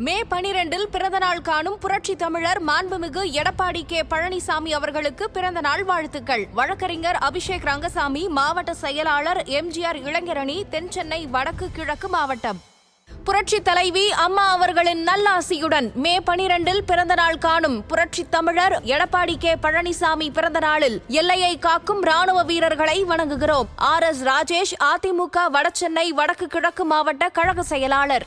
மே 12 பிறந்தநாள் காணும் புரட்சி தமிழர் மாண்புமிகு எடப்பாடி கே பழனிசாமி அவர்களுக்கு பிறந்தநாள் வாழ்த்துக்கள். வழக்கறிஞர் அபிஷேக் ரங்கசாமி, மாவட்ட செயலாளர் எம்ஜிஆர் இளைஞரணி, தென்சென்னை வடக்கு கிழக்கு மாவட்டம். புரட்சி தலைவி அம்மா அவர்களின் நல்லாசியுடன் மே 12 பிறந்தநாள் காணும் புரட்சி தமிழர் எடப்பாடி கே பழனிசாமி பிறந்த நாளில் எல்லையை காக்கும் ராணுவ வீரர்களை வணங்குகிறோம். RS ராஜேஷ், அதிமுக வடசென்னை வடக்கு கிழக்கு மாவட்ட கழக செயலாளர்.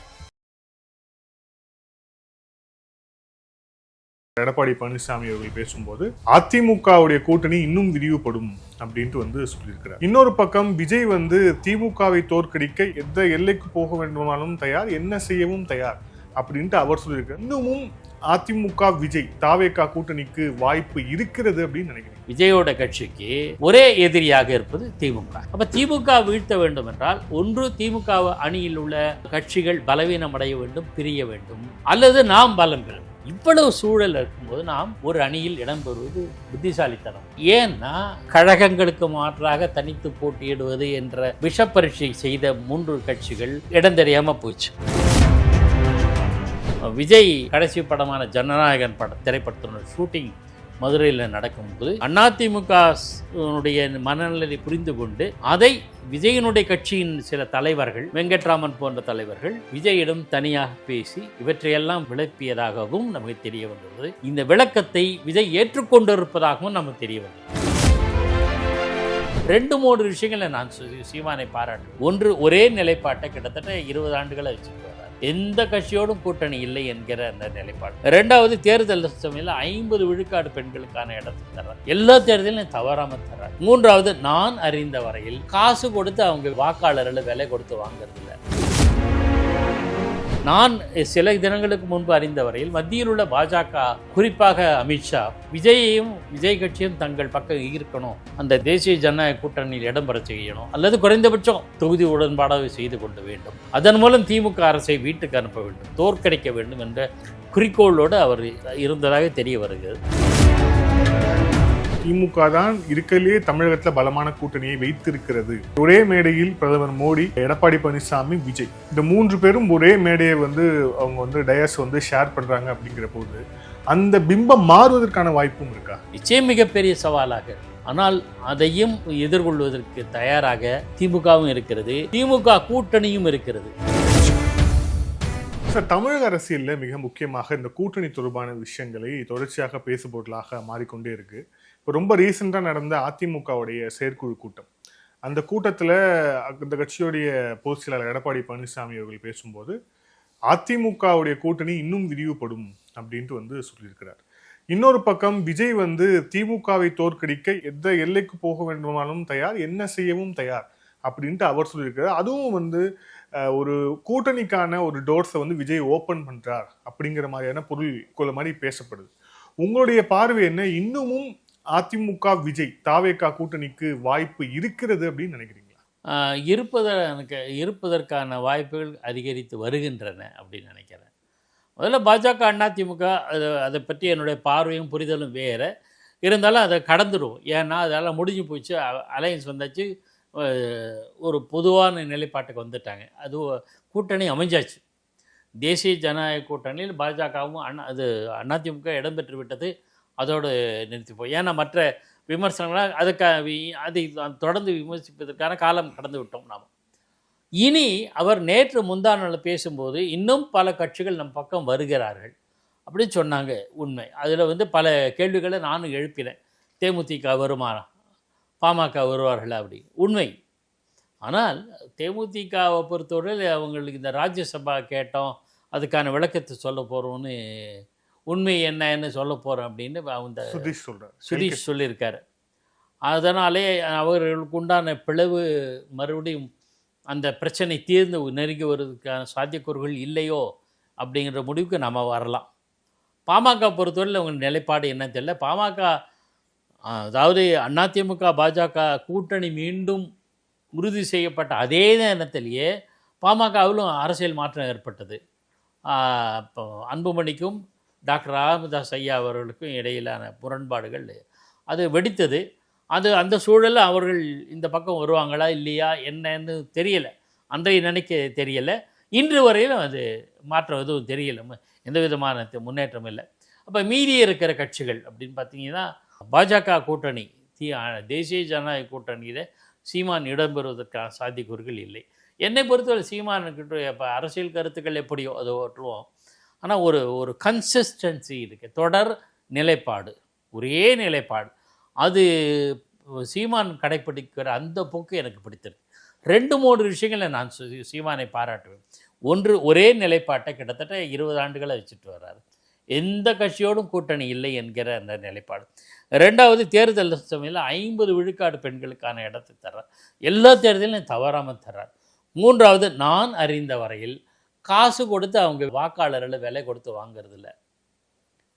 எடப்பாடி பழனிசாமி அவர்கள் பேசும்போது அதிமுகவுடைய கூட்டணி இன்னும் விரிவுபடும் அப்படின்ட்டு சொல்லியிருக்கிறார். இன்னொரு பக்கம் விஜய் திமுகவை தோற்கடிக்க எந்த எல்லைக்கு போக வேண்டுமானாலும் தயார், என்ன செய்யவும் தயார் அப்படின்ட்டு அவர் சொல்லியிருக்கார். இன்னமும் அதிமுக விஜய் தாவேகா கூட்டணிக்கு வாய்ப்பு இருக்கிறது அப்படின்னு நினைக்கிறேன். விஜயோட கட்சிக்கு ஒரே எதிரியாக இருப்பது திமுக. அப்ப திமுக வீழ்த்த வேண்டும் என்றால் ஒன்று திமுக அணியில் உள்ள கட்சிகள் பலவீனம் அடைய வேண்டும், பிரிய வேண்டும், அல்லது நாம் பலம் பெறும். இவ்வளவு சூழல் இருக்கும்போது நாம் ஒரு அணியில் இடம்பெறுவது புத்திசாலித்தனம். ஏன்னா கழகங்களுக்கு மாற்றாக தனித்து போட்டியிடுவது என்ற விஷப்பரீட்சை செய்த 3 கட்சிகள் இடம் தெரியாம போச்சு. விஜய் கடைசி படமான ஜனநாயகன் திரைப்படத்தினுடைய ஷூட்டிங் மதுரையில் நடக்கும்போது அதிமுகவுடைய மனநிலை புரிந்து கொண்டு அதை விஜயனுடைய கட்சியின் சில தலைவர்கள், வெங்கட்ராமன் போன்ற தலைவர்கள் விஜயிடம் தனியாக பேசி இவற்றையெல்லாம் விளப்பியதாகவும் நமக்கு தெரிய வந்தது. இந்த விளக்கத்தை விஜய் ஏற்றுக்கொண்டிருப்பதாகவும் நமக்கு தெரிய வந்தது. 2-3 விஷயங்களை நான் சீமானை பாராட்டு. ஒன்று, ஒரே நிலைப்பாட்டை கிட்டத்தட்ட 20 ஆண்டுகளை வச்சுட்டு வர்றார். எந்த கட்சியோடும் கூட்டணி இல்லை என்கிற அந்த நிலைப்பாடு. 2வது, தேர்தல் சமயத்தில் 50 விழுக்காடு பெண்களுக்கான இடத்தை தர்றார். எல்லா தேர்தலும் தவறாம தர்றார். 3வது, நான் அறிந்த வரையில் காசு கொடுத்து அவங்க வாக்காளர்களை விலை கொடுத்து வாங்குறது இல்லை. நான் சில தினங்களுக்கு முன்பு அறிந்த வரையில் மத்தியில் உள்ள பாஜக, குறிப்பாக அமித்ஷா, விஜயையும் விஜய் கட்சியும் தங்கள் பக்கம் இருக்கணும், அந்த தேசிய ஜனநாயக கூட்டணியில் இடம்பெற செய்யணும், அல்லது குறைந்தபட்சம் தொகுதி உடன்பாடாக செய்து கொள்ள வேண்டும், அதன் மூலம் திமுக அரசை வீட்டுக்கு அனுப்ப வேண்டும், தோற்கடிக்க வேண்டும் என்ற குறிக்கோளோடு அவர் இருந்ததாக தெரிய வருகிறது. திமுக தான் இருக்கிறதுலேயே தமிழகத்தில் பலமான கூட்டணியை வைத்திருக்கிறது. ஒரே மேடையில் பிரதமர் மோடி, எடப்பாடி பழனிசாமி, விஜய், இந்த 3 பேரும் ஒரே மேடையை அவங்க டயஸ் ஷேர் பண்றாங்க அப்படிங்கிற போது அந்த பிம்பம் மாறுவதற்கான வாய்ப்பும் இருக்கா? நிச்சயம் மிகப்பெரிய சவாலாக. ஆனால் அதையும் எதிர்கொள்வதற்கு தயாராக திமுகவும் இருக்கிறது, திமுக கூட்டணியும் இருக்கிறது. சார், தமிழக அரசியலில் மிக முக்கியமாக இந்த கூட்டணி தொடர்பான விஷயங்களை தொடர்ச்சியாக பேசுபொருளாக மாறிக்கொண்டே இருக்கு. இப்போ ரொம்ப ரீசெண்டாக நடந்த அதிமுகவுடைய செயற்குழு கூட்டம், அந்த கூட்டத்தில் அந்த கட்சியுடைய பொதுச் செயலாளர் எடப்பாடி பழனிசாமி அவர்கள் பேசும்போது அதிமுகவுடைய கூட்டணி இன்னும் விரிவுபடும் அப்படின்ட்டு சொல்லியிருக்கிறார். இன்னொரு பக்கம் விஜய் திமுகவை தோற்கடிக்க எந்த எல்லைக்கு போக வேண்டுமானாலும் தயார், என்ன செய்யவும் தயார் அப்படின்ட்டு அவர் சொல்லியிருக்கிறார். அதுவும் ஒரு கூட்டணிக்கான ஒரு டோர்ஸை விஜய் ஓப்பன் பண்றார் அப்படிங்கிற மாதிரியான பொருள் மாதிரி பேசப்படுது. உங்களுடைய பார்வை என்ன? இன்னமும் அதிமுக விஜய் தாவேகா கூட்டணிக்கு வாய்ப்பு இருக்கிறது அப்படின்னு நினைக்கிறீங்களா? இருப்பதற்கான வாய்ப்புகள் அதிகரித்து வருகின்றன அப்படின்னு நினைக்கிறேன். முதல்ல பாஜக அதிமுக அதை பற்றி என்னுடைய பார்வையும் புரிதலும் வேறு இருந்தாலும் அதை கடந்துடும். ஏன்னா அதெல்லாம் முடிஞ்சு போச்சு, அலையன்ஸ் வந்தாச்சு, ஒரு பொதுவான நிலைப்பாட்டுக்கு வந்துட்டாங்க, அது கூட்டணி அமைஞ்சாச்சு. தேசிய ஜனநாயக கூட்டணியில் பாஜகவும் அதிமுக இடம்பெற்று விட்டது, அதோடு நிறுத்திப்போம். ஏன்னா மற்ற விமர்சனங்களாக அதை தொடர்ந்து விமர்சிப்பதற்கான காலம் கடந்து விட்டோம் நாம். இனி அவர் நேற்று முந்தாநாள் பேசும்போது இன்னும் பல கட்சிகள் நம் பக்கம் வருகிறார்கள் அப்படின்னு சொன்னாங்க. உண்மை. அதில் பல கேள்விகளை நானும் எழுப்பினேன். தேமுதிக வருமானா, பாமக வருவார்கள் அப்படி உண்மை. ஆனால் தேமுதிகவை பொறுத்தவரையில் அவங்களுக்கு இந்த ராஜ்யசபா கேட்டோம், அதுக்கான விளக்கத்தை சொல்ல போகிறோன்னு, உண்மை என்னன்னு சொல்ல போகிறோம் அப்படின்னு அந்த சுதீஷ் சொல்லியிருக்காரு. அதனாலே அவர்களுக்கு உண்டான பிளவு மறுபடியும் அந்த பிரச்சனை தீர்ந்து நெருங்கி வருவதற்கான சாத்தியக்கூறுகள் இல்லையோ அப்படிங்கிற முடிவுக்கு நம்ம வரலாம். பாமக பொறுத்தவரையில் அவங்க நிலைப்பாடு என்ன தெரியல. பாமக, அதாவது அதிமுக பாஜக கூட்டணி மீண்டும் உறுதி செய்யப்பட்ட அதே நேரத்திலேயே பாமகவிலும் அரசியல் மாற்றம் ஏற்பட்டது. அன்புமணிக்கும் டாக்டர் ராமதாஸ் ஐயா அவர்களுக்கும் இடையிலான முரண்பாடுகள் அது வெடித்தது. அந்த சூழலில் அவர்கள் இந்த பக்கம் வருவாங்களா இல்லையா என்னன்னு தெரியலை, அன்றைய நினைக்க தெரியலை. இன்று வரையிலும் அது மாற்றம் எதுவும் தெரியல, எந்த விதமான முன்னேற்றம் இல்லை. அப்போ மீதி இருக்கிற கட்சிகள் அப்படின்னு பார்த்தீங்கன்னா பாஜக கூட்டணி தேசிய ஜனநாயக கூட்டணியில் சீமான் இடம்பெறுவதற்கான சாத்தியக்கூறுகள் இல்லை. என்னை பொறுத்தவரை சீமானுக்கிட்ட இப்போ அரசியல் கருத்துக்கள் எப்படியோ அதை ஓட்டுருவோம், ஆனால் ஒரு கன்சிஸ்டன்சி இருக்குது, தொடர் நிலைப்பாடு, ஒரே நிலைப்பாடு. அது சீமான் கடைப்பிடிக்கிற அந்த போக்கு எனக்கு பிடித்திருக்கு. 2-3 விஷயங்களை நான் சீமானை பாராட்டுவேன். ஒன்று, ஒரே நிலைப்பாட்டை கிட்டத்தட்ட 20 ஆண்டுகளை வச்சுட்டு வர்றாரு, எந்த கட்சியோடும் கூட்டணி இல்லை என்கிற அந்த நிலைப்பாடு. 2வது, தேர்தல் சமயத்தில் 50 விழுக்காடு பெண்களுக்கான இடத்தை தர்றார், எல்லா தேர்தலையும் தவறாமல் தர்றார். 3வது, நான் அறிந்த வரையில் காசு கொடுத்து அவங்க வாக்காளர்களை விலை கொடுத்து வாங்கிறதில்ல,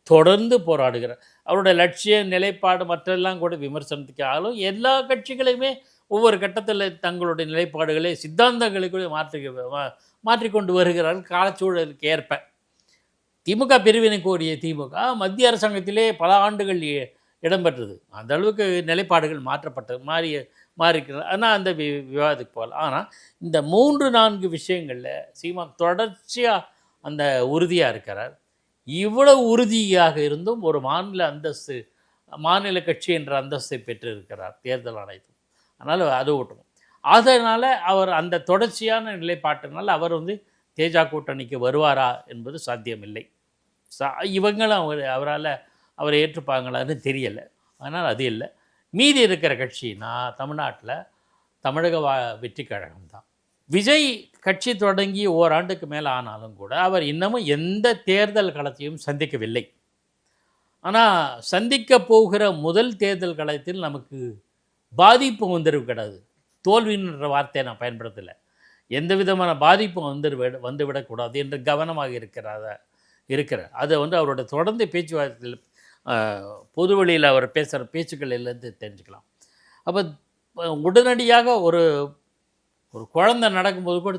தொடர்ந்து போராடுகிறார். அவருடைய லட்சிய நிலைப்பாடு மற்றெல்லாம் கூட விமர்சனத்துக்கு ஆளும். எல்லா கட்சிகளையுமே ஒவ்வொரு கட்டத்தில் தங்களுடைய நிலைப்பாடுகளை சித்தாந்தங்களை கூட மாற்றிக்கொண்டு வருகிறார்கள் காலச்சூழலுக்கு ஏற்ப. திமுக பிரிவினை கோரிய திமுக மத்திய அரசாங்கத்திலே பல ஆண்டுகள் இடம்பெற்றது. அந்த அளவுக்கு நிலைப்பாடுகள் மாறிக்கிறது. ஆனால் அந்த விவாதத்துக்கு போகலாம். ஆனால் இந்த 3-4 விஷயங்களில் சீமான் தொடர்ச்சியாக அந்த உறுதியாக இருக்கிறார். இவ்வளவு உறுதியாக இருந்தும் ஒரு மாநில கட்சி என்ற அந்தஸ்தை பெற்றிருக்கிறார் தேர்தல் ஆணையத்தில். அதனால் அது ஓட்டணும். அதனால் அவர் அந்த தொடர்ச்சியான நிலைப்பாட்டினால் அவர் தேஜா கூட்டணிக்கு வருவாரா என்பது சாத்தியமில்லை. இவங்களும் அவரை ஏற்றுப்பாங்களான்னு தெரியலை. அதனால் அது இல்லை. மீதி இருக்கிற கட்சினா தமிழ்நாட்டில் தமிழக வெற்றி கழகம் தான். விஜய் கட்சி தொடங்கி ஓராண்டுக்கு மேலே ஆனாலும் கூட அவர் இன்னமும் எந்த தேர்தல் களத்தையும் சந்திக்கவில்லை. ஆனால் சந்திக்க போகிற முதல் தேர்தல் களத்தில் நமக்கு பாதிப்பு வந்துருவு கிடையாது. தோல்வின்ற வார்த்தையை நான் பயன்படுத்தலை. எந்த விதமான பாதிப்பும் வந்துவிடக்கூடாது என்று கவனமாக இருக்கிறார். அதை அவரோட தொடர்ந்து பேச்சுவார்த்தையில் பொதுவெளியில் அவர் பேசுகிற பேச்சுக்களிலேருந்து தெரிஞ்சுக்கலாம். அப்போ உடனடியாக ஒரு குழந்தை நடக்கும்போது கூட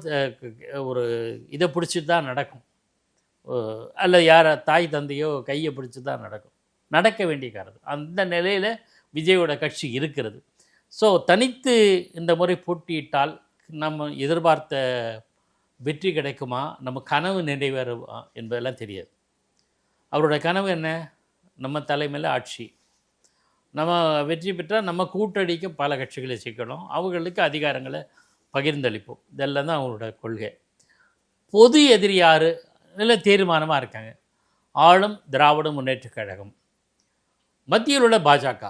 ஒரு இதை பிடிச்சிட்டு தான் நடக்கும், அல்லது யாரை தாய் தந்தையோ கையை பிடிச்சி தான் நடக்க வேண்டிய காரணம். அந்த நிலையில் விஜயோட கட்சி இருக்கிறது. ஸோ தனித்து இந்த முறை போட்டியிட்டால் நம்ம எதிர்பார்த்த வெற்றி கிடைக்குமா, நம்ம கனவு நிறைவேறுமா என்பதெல்லாம் தெரியாது. அவரோட கனவு என்ன? நம்ம தலைமையில் ஆட்சி, நம்ம வெற்றி பெற்றால் நம்ம கூட்டணிக்கு பல கட்சிகளை சேர்க்கணும், அவர்களுக்கு அதிகாரங்களை பகிர்ந்தளிப்போம். இதெல்லாம் தான் அவங்களோட கொள்கை. பொது எதிரி யார் இல்லை தீர்மானமாக இருக்காங்க. ஆளும் திராவிட முன்னேற்றக் கழகம், மத்தியில் உள்ள பாஜக.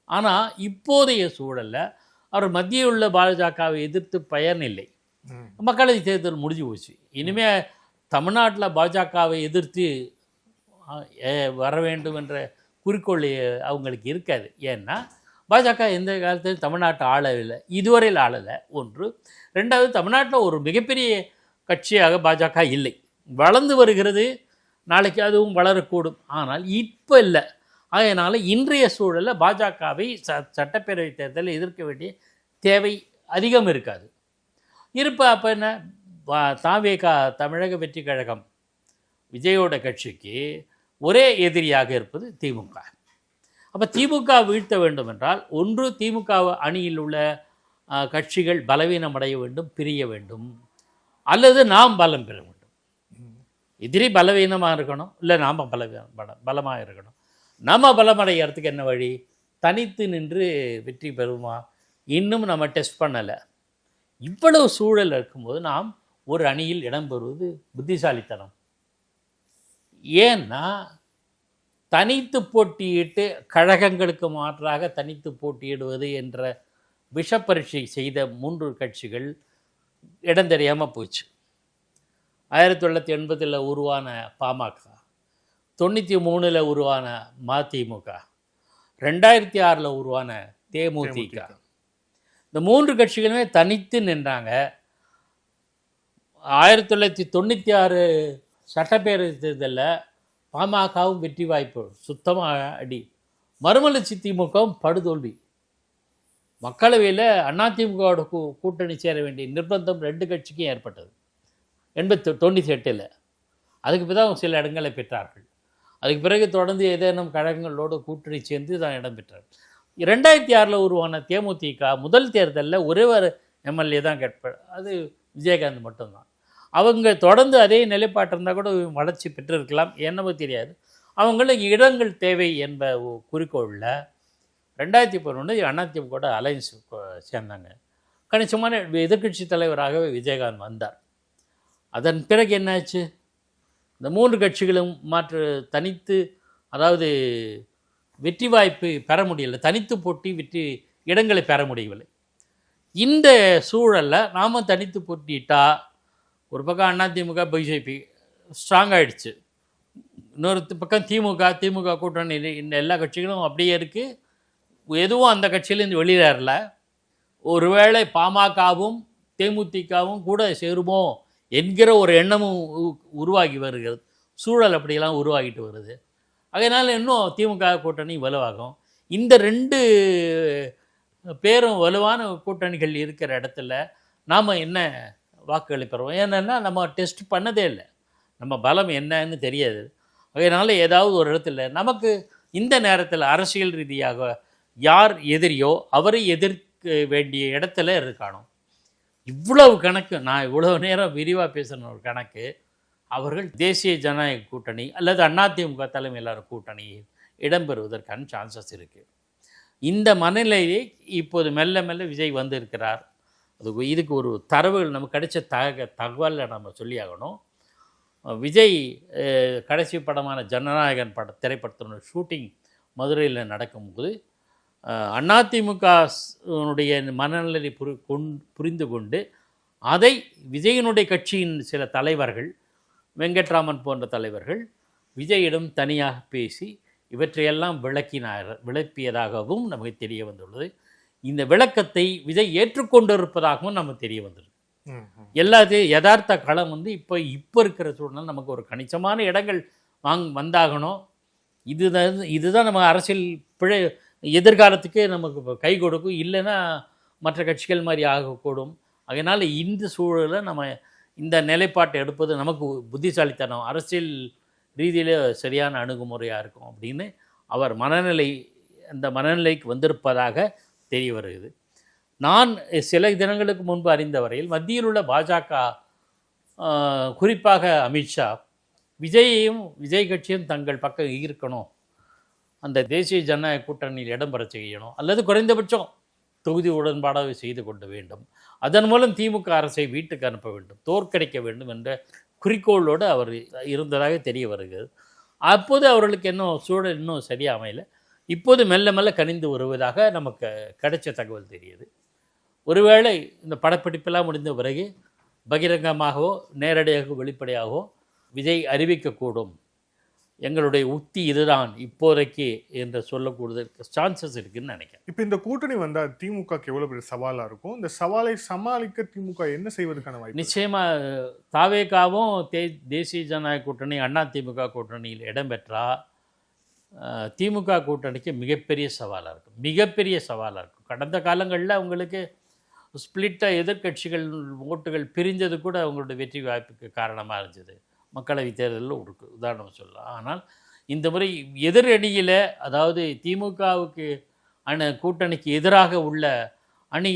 ஆனால் இப்போதைய சூழலில் அவர் மத்தியில் உள்ள பாஜகவை எதிர்த்து பயன் இல்லை. மக்களவை தேர்தல் முடிஞ்சு போச்சு. இனிமேல் தமிழ்நாட்டில் பாஜகவை எதிர்த்து வர வேண்டும் என்ற குறிக்கோள் அவங்களுக்கு இருக்காது. ஏன்னா பாஜக எந்த காலத்தில் தமிழ்நாட்டை ஆளவில்லை, இதுவரையில் ஆளலை. 1. 2வது, தமிழ்நாட்டில் ஒரு மிகப்பெரிய கட்சியாக பாஜக இல்லை, வளர்ந்து வருகிறது, நாளைக்கு அதுவும் வளரக்கூடும், ஆனால் இப்போ இல்லை. அதனால் இன்றைய சூழலில் பாஜகவை சட்டப்பேரவை தேர்தலில் எதிர்க்க வேண்டிய தேவை அதிகம் இருக்காது. அப்போ என்ன, தாவேகா தமிழக வெற்றி கழகம் விஜயோட கட்சிக்கு ஒரே எதிரியாக இருப்பது திமுக. அப்போ திமுக வீழ்த்த வேண்டும் என்றால், ஒன்று திமுக அணியில் உள்ள கட்சிகள் பலவீனமடைய வேண்டும், பிரிய வேண்டும், அல்லது நாம் பலம் பெற வேண்டும். எதிரி பலவீனமாக இருக்கணும், இல்லை நாம் பலமாக இருக்கணும். நம்ம பலமடைகிறதுக்கு என்ன வழி? தனித்து நின்று வெற்றி பெறுமா? இன்னும் நம்ம டெஸ்ட் பண்ணலை. இவ்வளவு சூழல் இருக்கும்போது நாம் ஒரு அணியில் இடம்பெறுவது புத்திசாலித்தனம். ஏன்னா தனித்து போட்டியிட்டு கழகங்களுக்கு மாற்றாக தனித்து போட்டியிடுவது என்ற விஷப்பரீட்சை செய்த 3 கட்சிகள் இடம் தெரியாமல் போச்சு. 1980 உருவான பாமக, 93 உருவான மதிமுக, 2006 உருவான தேமுதிக. இந்த 3 கட்சிகளுமே தனித்து நின்றாங்க. 1996 சட்டப்பேரவை தேர்தலில் பாமகவும் வெற்றி வாய்ப்பு சுத்தமாக அடி, மறுமலர்ச்சி திமுகவும் படுதோல்வி. மக்களவையில் அதிமுகவோட கூட்டணி சேர வேண்டிய நிர்பந்தம் 2 கட்சிக்கும் ஏற்பட்டது 98. அதுக்கு பிறகு சில இடங்களை பெற்றார்கள். அதுக்கு பிறகு தொடர்ந்து ஏதேனும் கழகங்களோடு கூட்டணி சேர்ந்து தான் இடம் பெற்றார். 2006 உருவான தேமுதிக முதல் தேர்தலில் ஒரே ஒரு எம்எல்ஏ தான் கேட்பார், அது விஜயகாந்த் மட்டும்தான். அவங்க தொடர்ந்து அதே நிலைப்பாட்டு இருந்தால் கூட வளர்ச்சி பெற்றிருக்கலாம், என்னவோ தெரியாது. அவங்களுக்கு இடங்கள் தேவை என்ப குறிக்கோளில் 2011 அதிமுக அலையன்ஸ் சேர்ந்தாங்க. கணிசமான எதிர்க்கட்சி தலைவராகவே விஜயகாந்த் வந்தார். அதன் பிறகு என்னாச்சு? இந்த 3 கட்சிகளும் தனித்து, அதாவது வெற்றி வாய்ப்பு பெற முடியலை, தனித்து போட்டி வெற்றி இடங்களை பெற முடியவில்லை. இந்த சூழலில் நாம் தனித்து போட்டிட்டா ஒரு பக்கம் அதிமுக பிஜேபி ஸ்ட்ராங் ஆகிடுச்சு, இன்னொரு பக்கம் திமுக கூட்டணி இந்த எல்லா கட்சிகளும் அப்படியே இருக்குது, எதுவும் அந்த கட்சியிலேருந்து வெளியேறல. ஒருவேளை பாமகவும் தேமுதிகவும் கூட சேருமோ என்கிற ஒரு எண்ணமும் உருவாகி வருகிறது. சூழல் அப்படியெல்லாம் உருவாகிட்டு வருது. அதனால் இன்னும் திமுக கூட்டணி வலுவாகும். இந்த 2 பேரும் வலுவான கூட்டணிகள் இருக்கிற இடத்துல நாம் என்ன வாக்குகளை பெறுவோம்? ஏன்னா நம்ம டெஸ்ட் பண்ணதே இல்லை, நம்ம பலம் என்னன்னு தெரியாது. அதனால் ஏதாவது ஒரு இடத்துல நமக்கு இந்த நேரத்தில் அரசியல் ரீதியாக யார் எதிரியோ அவரை எதிர்க்க வேண்டிய இடத்துல இருக்கானோ. இவ்வளவு கணக்கு, நான் இவ்வளோ நேரம் விரிவாக பேசின ஒரு கணக்கு, அவர்கள் தேசிய ஜனநாயக கூட்டணி அல்லது அதிமுக தலைமையிலான கூட்டணி இடம்பெறுவதற்கான சான்சஸ் இருக்குது. இந்த மனநிலையை இப்போது மெல்ல மெல்ல விஜய் வந்திருக்கிறார். இதுக்கு ஒரு தரவுகள் நமக்கு கிடைச்ச தகவலை நம்ம சொல்லியாகணும். விஜய் கடைசி படமான ஜனநாயகன் திரைப்படத்தினுடைய ஷூட்டிங் மதுரையில் நடக்கும்போது அதிமுகனுடைய மனநிலை புரிந்து கொண்டு அதை விஜயனுடைய கட்சியின் சில தலைவர்கள், வெங்கட்ராமன் போன்ற தலைவர்கள் விஜயிடம் தனியாக பேசி இவற்றையெல்லாம் விளப்பியதாகவும் நமக்கு தெரிய வந்துள்ளது. இந்த விளக்கத்தை விஜய் ஏற்றுக்கொண்டிருப்பதாகவும் நமக்கு தெரிய வந்துள்ளது. எல்லாத்தையும் யதார்த்த களம் இப்போ இருக்கிற சூழ்நிலை நமக்கு ஒரு கணிசமான இடங்கள் வந்தாகணும். இதுதான் நம்ம அரசியல் பிழை எதிர்காலத்துக்கு நமக்கு கை கொடுக்கும், இல்லைன்னா மற்ற கட்சிகள் மாதிரி ஆகக்கூடும். அதனால் இந்த சூழலில் நம்ம இந்த நிலைப்பாட்டை எடுப்பது நமக்கு புத்திசாலித்தனம், அரசியல் ரீதியில் சரியான அணுகுமுறையாக இருக்கும் அப்படின்னு அவர் அந்த மனநிலைக்கு வந்திருப்பதாக தெரிய வருகிறது. நான் சில தினங்களுக்கு முன்பு அறிந்த வரையில் மத்தியில் உள்ள பாஜக, குறிப்பாக அமித்ஷா, விஜய் கட்சியும் தங்கள் பக்கம் இருக்கணும், அந்த தேசிய ஜனநாயக கூட்டணியில் இடம்பெற செய்யணும், அல்லது குறைந்தபட்சம் தொகுதி உடன்பாடாக செய்து கொள்ள வேண்டும், அதன் மூலம் திமுக அரசை வீட்டுக்கு அனுப்ப வேண்டும், தோற்கடிக்க வேண்டும் என்ற குறிக்கோளோடு அவர் இருந்ததாக தெரிய வருகிறது. அப்போது அவர்களுக்கு சூழல் இன்னும் சரியாக அமையலை. இப்போது மெல்ல மெல்ல கனிந்து வருவதாக நமக்கு கிடைச்ச தகவல் தெரியுது. ஒருவேளை இந்த படப்பிடிப்பெல்லாம் முடிந்த பிறகு பகிரங்கமாகவோ நேரடியாக வெளிப்படையாகவோ விஜய் அறிவிக்கக்கூடும், எங்களுடைய உத்தி இதுதான் இப்போதைக்கு என்று சொல்லக்கூடுதற்கு சான்சஸ் இருக்குன்னு நினைக்கிறேன். இப்போ இந்த கூட்டணி வந்தால் திமுகக்கு எவ்வளோ பெரிய சவாலாக இருக்கும்? இந்த சவாலை சமாளிக்க திமுக என்ன செய்வதற்கான வாய்ப்பு? நிச்சயமாக தாவேகாவும் தேசிய ஜனநாயக கூட்டணி அதிமுக கூட்டணியில் இடம்பெற்றால் திமுக கூட்டணிக்கு மிகப்பெரிய சவாலாக இருக்கும். கடந்த காலங்களில் அவங்களுக்கு ஸ்பிளிட்டாக எதிர்கட்சிகள் ஓட்டுகள் பிரிஞ்சது கூட அவங்களுடைய வெற்றி வாய்ப்புக்கு காரணமாக இருந்தது. மக்களவை தேர்தலில் ஒரு உதாரணம் சொல்லலாம். ஆனால் இந்த முறை எதிரணியில், அதாவது திமுகவுக்கு கூட்டணிக்கு எதிராக உள்ள அணி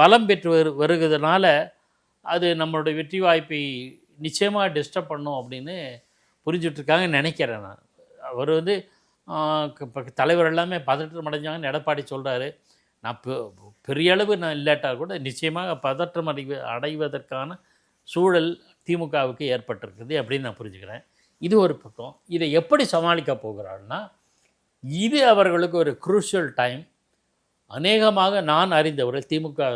பலம் பெற்று வருகிறதுனால அது நம்மளுடைய வெற்றி வாய்ப்பை நிச்சயமாக டிஸ்டர்ப் பண்ணும் அப்படின்னு புரிஞ்சுட்ருக்காங்கன்னு நினைக்கிறேன் நான். அவர் தலைவர் எல்லாமே பதற்றம் அடைஞ்சாங்கன்னு எடப்பாடி சொல்கிறாரு. நான் பெரிய அளவு நான் இல்லாட்டால் கூட நிச்சயமாக பதற்றம் அடைவதற்கான சூழல் திமுகவுக்கு ஏற்பட்டிருக்குது அப்படின்னு நான் புரிஞ்சுக்கிறேன். இது ஒரு பக்கம். இதை எப்படி சமாளிக்க போகிறாருன்னா, இது அவர்களுக்கு ஒரு குரூஷியல் டைம். அநேகமாக நான் அறிந்தவரை, திமுக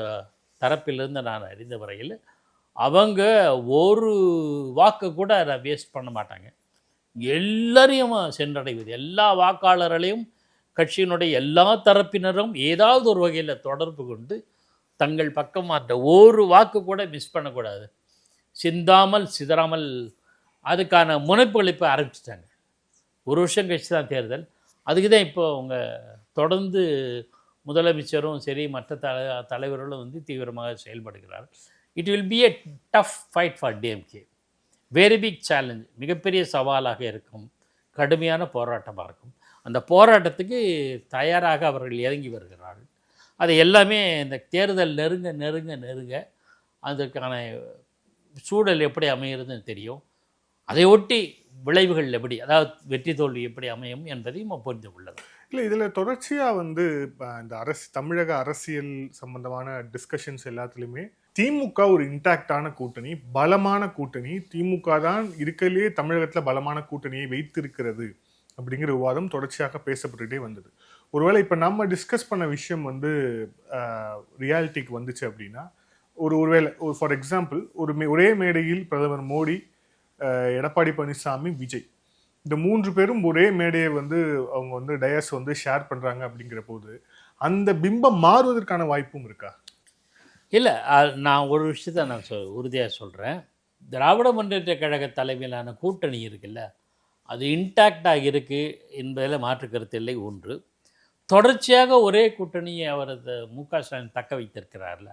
தரப்பிலிருந்து நான் அறிந்த வரையில் அவங்க ஒரு வாக்கு கூட அதை வேஸ்ட் பண்ண மாட்டாங்க. எல்லாரையும் சென்றடைவது, எல்லா வாக்காளர்களையும் கட்சியினுடைய எல்லா தரப்பினரும் ஏதாவது ஒரு வகையில் தொடர்பு கொண்டு தங்கள் பக்கம் அந்த ஒரு வாக்கு கூட மிஸ் பண்ணக்கூடாது, சிதறாமல் அதுக்கான முனைப்புகள் இப்போ ஆரம்பிச்சிட்டாங்க. ஒரு வருஷம் கழிச்சு தான் தேர்தல். அதுக்கு தான் இப்போ அவங்க தொடர்ந்து முதலமைச்சரும் சரி மற்ற தலைவர்களும் தீவிரமாக செயல்படுகிறார். It will be a tough fight for DMK. Very big challenge, மிகப்பெரிய சவாலாக இருக்கும், கடுமையான போராட்டமாக இருக்கும். அந்த போராட்டத்துக்கு தயாராக அவர்கள் இறங்கி வருகிறார்கள். அது எல்லாமே இந்த தேர்தல் நெருங்க அதற்கான சூழல் எப்படி அமைகிறதுன்னு தெரியும். அதை ஒட்டி விளைவுகள் எப்படி, அதாவது வெற்றி தோல்வி எப்படி அமையும் என்பதையும் புரிந்து கொள்ளலாம். இல்லை, இதில் தொடர்ச்சியாக வந்து இந்த தமிழக அரசியல் சம்பந்தமான டிஸ்கஷன்ஸ் எல்லாத்துலேயுமே திமுக ஒரு இன்டாக்டான கூட்டணி, பலமான கூட்டணி, திமுக தான் இருக்கலையே தமிழகத்தில் பலமான கூட்டணியை வைத்திருக்கிறது அப்படிங்கிற விவாதம் தொடர்ச்சியாக பேசப்பட்டுகிட்டே வந்தது. ஒருவேளை இப்போ நம்ம டிஸ்கஸ் பண்ண விஷயம் வந்து ரியாலிட்டிக்கு வந்துச்சு அப்படின்னா, ஒருவேளை ஃபார் எக்ஸாம்பிள் ஒரே மேடையில் பிரதமர் மோடி, எடப்பாடி பழனிசாமி, விஜய் இந்த 3 பேரும் ஒரே மேடையை வந்து அவங்க வந்து டயஸ் வந்து ஷேர் பண்ணுறாங்க அப்படிங்கிற போது அந்த பிம்பம் மாறுவதற்கான வாய்ப்பும் இருக்கா? இல்லை, நான் ஒரு விஷயத்தை நான் உறுதியாக சொல்கிறேன். திராவிட முன்னேற்ற கழக தலைமையிலான கூட்டணி இருக்குல்ல, அது இன்டாக்டாக இருக்குது என்பதில் மாற்று கருத்து இல்லை. ஒன்று, தொடர்ச்சியாக ஒரே கூட்டணியை அவரது மு.க. ஸ்டாலின் தக்க வைத்திருக்கிறார்ல,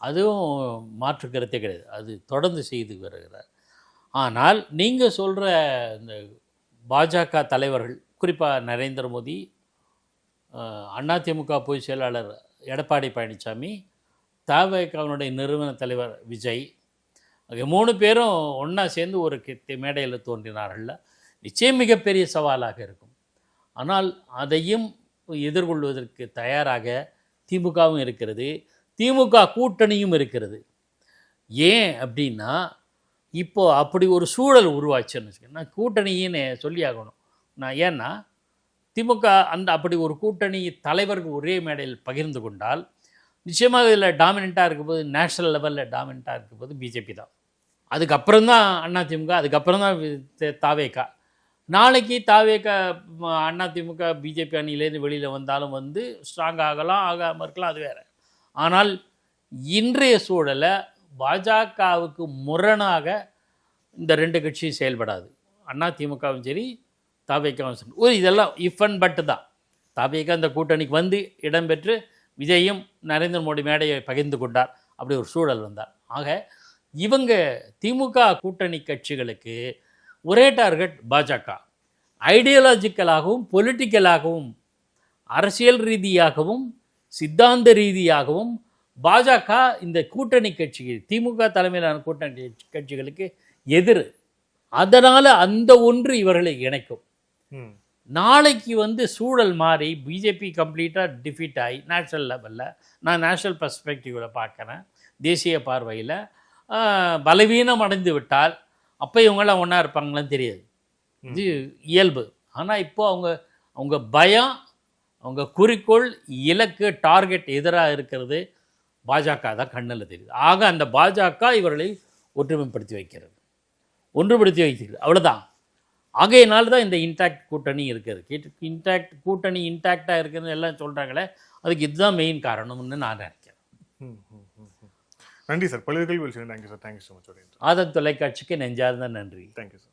அதுவும் மாற்று கருத்தே கிடையாது. அது தொடர்ந்து செய்து வருகிறார். ஆனால் நீங்கள் சொல்கிற இந்த பாஜக தலைவர்கள், குறிப்பாக நரேந்திர மோடி, அதிமுக பொதுச் செயலாளர் எடப்பாடி பழனிசாமி, தவிகவினுடைய நிறுவன தலைவர் விஜய், 3 பேரும் ஒன்றா சேர்ந்து ஒரு மேடையில் தோன்றினார்கள்ல, நிச்சயம் மிகப்பெரிய சவாலாக இருக்கும். ஆனால் அதையும் எதிர்கொள்வதற்கு தயாராக திமுகவும் இருக்கிறது, திமுக கூட்டணியும் இருக்கிறது. ஏன் அப்படின்னா, இப்போது அப்படி ஒரு சூழல் உருவாச்சுன்னு வச்சுக்கோங்க. நான் கூட்டணின்னு சொல்லி ஆகணும். ஏன்னா திமுக அப்படி ஒரு கூட்டணி தலைவர்கள் ஒரே மேடையில் பகிர்ந்து கொண்டால் நிச்சயமாக இதில் டாமினண்ட்டாக இருக்கும்போது, நேஷ்னல் லெவலில் டாமினண்ட்டாக இருக்கும்போது பிஜேபி தான். அதுக்கப்புறம் தான் அதிமுக, அதுக்கப்புறம் தான் தாவேகா. நாளைக்கு தாவேகா அதிமுக பிஜேபி அணியிலேருந்து வெளியில் வந்தாலும் வந்து ஸ்ட்ராங் ஆகலாம், ஆகாமல் இருக்கலாம், அது வேறு. ஆனால் இன்றைய சூழலை பாஜகவுக்கு முரணாக இந்த 2 கட்சியும் செயல்படாது. அதிமுகவும் சரி, தாவேகாவும் சரி. இதெல்லாம் இஃப் அண்ட் பட் தான். தாவேகா இந்த கூட்டணிக்கு வந்து இடம்பெற்று விஜயும் நரேந்திர மோடி மேடையை பகிர்ந்து கொண்டார். அப்படி ஒரு சூழல் வந்தார். ஆக இவங்க திமுக கூட்டணி கட்சிகளுக்கு ஒரே டார்கெட் பாஜக. ஐடியாலஜிக்கலாகவும் பொலிட்டிக்கலாகவும் அரசியல் ரீதியாகவும் சித்தாந்த ரீதியாகவும் பாஜக இந்த கூட்டணி கட்சிகள், திமுக தலைமையிலான கூட்டணி கட்சிகளுக்கு எதிர். அதனால் அந்த ஒன்று இவர்களை இணைக்கும். நாளைக்கு வந்து சூழல் மாறி பிஜேபி கம்ப்ளீட்டாக டிஃபீட் ஆகி நேஷனல் லெவலில், நான் நேஷனல் பர்ஸ்பெக்டிவில் பார்க்குறேன், தேசிய பார்வையில் பலவீனம் அடைந்து விட்டால் அப்போ இவங்களாம் ஒன்றா இருப்பாங்களான்னு தெரியாது. இது இயல்பு. ஆனால் இப்போது அவங்க பயம், அவங்க குறிக்கோள், இலக்கு, டார்கெட் எதிராக இருக்கிறது பாஜக தான் கண்ணில் தெரியுது. ஆக அந்த பாஜக இவர்களை ஒற்றுமைப்படுத்தி வைக்கிறது, ஒன்றுபடுத்தி வைக்கிறது, அவ்வளோதான். ஆகையினால தான் இந்த இன்டாக்ட் கூட்டணி இருக்குது. இன்டாக்ட் கூட்டணி இன்டாக்டாக இருக்குதுன்னு எல்லாம் சொல்கிறாங்களே, அதுக்கு இதுதான் மெயின் காரணம்னு நான் நினைக்கிறேன். நன்றி சார். பல்வேறு கேள்விகள். Thank you sir. Thank you so much. Aadhan தொலைக்காட்சிக்கு நெஞ்சார்ந்த நன்றி. Thank you sir.